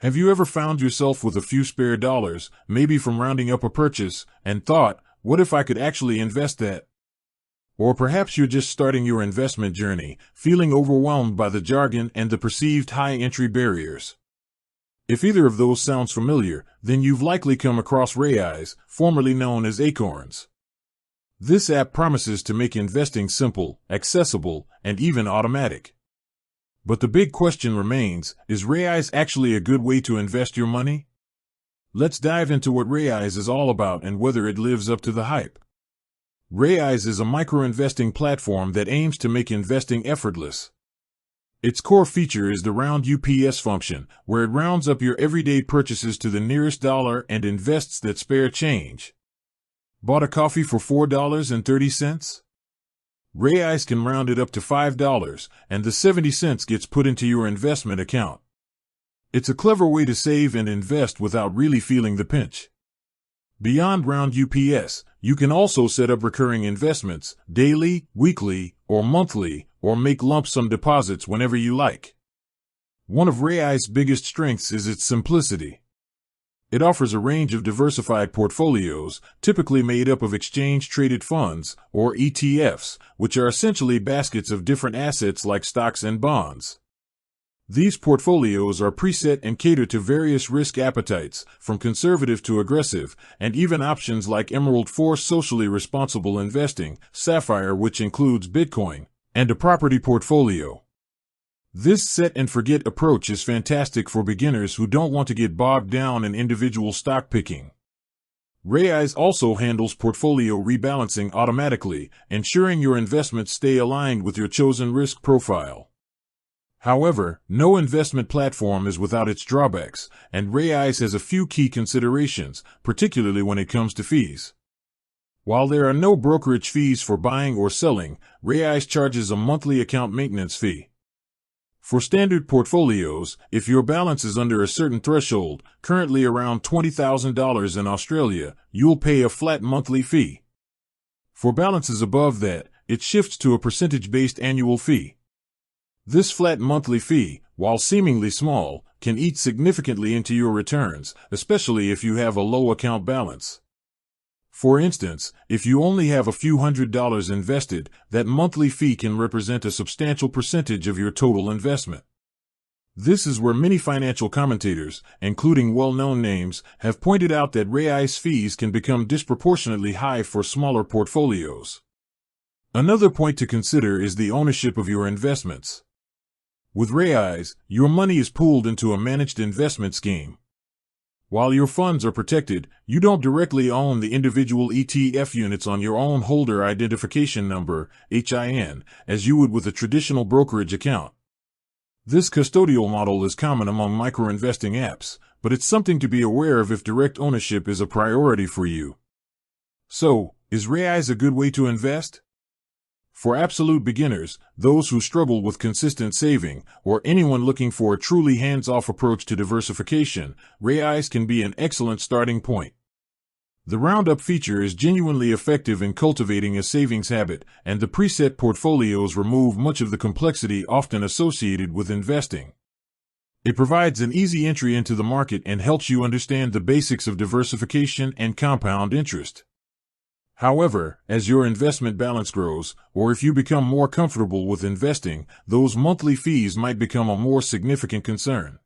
Have you ever found yourself with a few spare dollars, maybe from rounding up a purchase, and thought, what if I could actually invest that? Or perhaps you're just starting your investment journey, feeling overwhelmed by the jargon and the perceived high entry barriers. If either of those sounds familiar, then you've likely come across Raiz, formerly known as Acorns. This app promises to make investing simple, accessible, and even automatic. But the big question remains, is Raiz actually a good way to invest your money? Let's dive into what Raiz is all about and whether it lives up to the hype. Raiz is a micro-investing platform that aims to make investing effortless. Its core feature is the roundups function, where it rounds up your everyday purchases to the nearest dollar and invests that spare change. Bought a coffee for $4.30? Raiz can round it up to $5, and the 70 cents gets put into your investment account. It's a clever way to save and invest without really feeling the pinch. Beyond roundups, you can also set up recurring investments, daily, weekly, or monthly, or make lump sum deposits whenever you like. One of Raiz's biggest strengths is its simplicity. It offers a range of diversified portfolios, typically made up of exchange-traded funds, or ETFs, which are essentially baskets of different assets like stocks and bonds. These portfolios are preset and cater to various risk appetites, from conservative to aggressive, and even options like Emerald for socially responsible investing, Sapphire, which includes Bitcoin, and a property portfolio. This set-and-forget approach is fantastic for beginners who don't want to get bogged down in individual stock picking. Raiz also handles portfolio rebalancing automatically, ensuring your investments stay aligned with your chosen risk profile. However, no investment platform is without its drawbacks, and Raiz has a few key considerations, particularly when it comes to fees. While there are no brokerage fees for buying or selling, Raiz charges a monthly account maintenance fee. For standard portfolios, if your balance is under a certain threshold, currently around $20,000 in Australia, you'll pay a flat monthly fee. For balances above that, it shifts to a percentage-based annual fee. This flat monthly fee, while seemingly small, can eat significantly into your returns, especially if you have a low account balance. For instance, if you only have a few $100s invested, that monthly fee can represent a substantial percentage of your total investment. This is where many financial commentators, including well-known names, have pointed out that Raiz fees can become disproportionately high for smaller portfolios. Another point to consider is the ownership of your investments. With Raiz, your money is pooled into a managed investment scheme. While your funds are protected, you don't directly own the individual ETF units on your own holder identification number, HIN, as you would with a traditional brokerage account. This custodial model is common among micro-investing apps, but it's something to be aware of if direct ownership is a priority for you. So, is Raiz a good way to invest? For absolute beginners, those who struggle with consistent saving, or anyone looking for a truly hands-off approach to diversification, Raiz can be an excellent starting point. The Roundup feature is genuinely effective in cultivating a savings habit, and the preset portfolios remove much of the complexity often associated with investing. It provides an easy entry into the market and helps you understand the basics of diversification and compound interest. However, as your investment balance grows, or if you become more comfortable with investing, those monthly fees might become a more significant concern.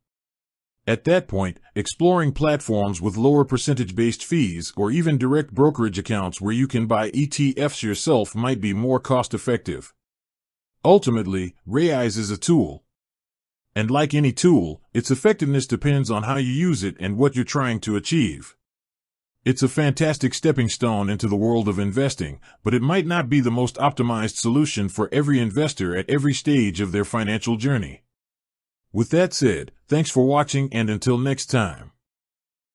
At that point, exploring platforms with lower percentage-based fees or even direct brokerage accounts where you can buy ETFs yourself might be more cost-effective. Ultimately, Raiz is a tool. And like any tool, its effectiveness depends on how you use it and what you're trying to achieve. It's a fantastic stepping stone into the world of investing, but it might not be the most optimized solution for every investor at every stage of their financial journey. With that said, thanks for watching, and until next time.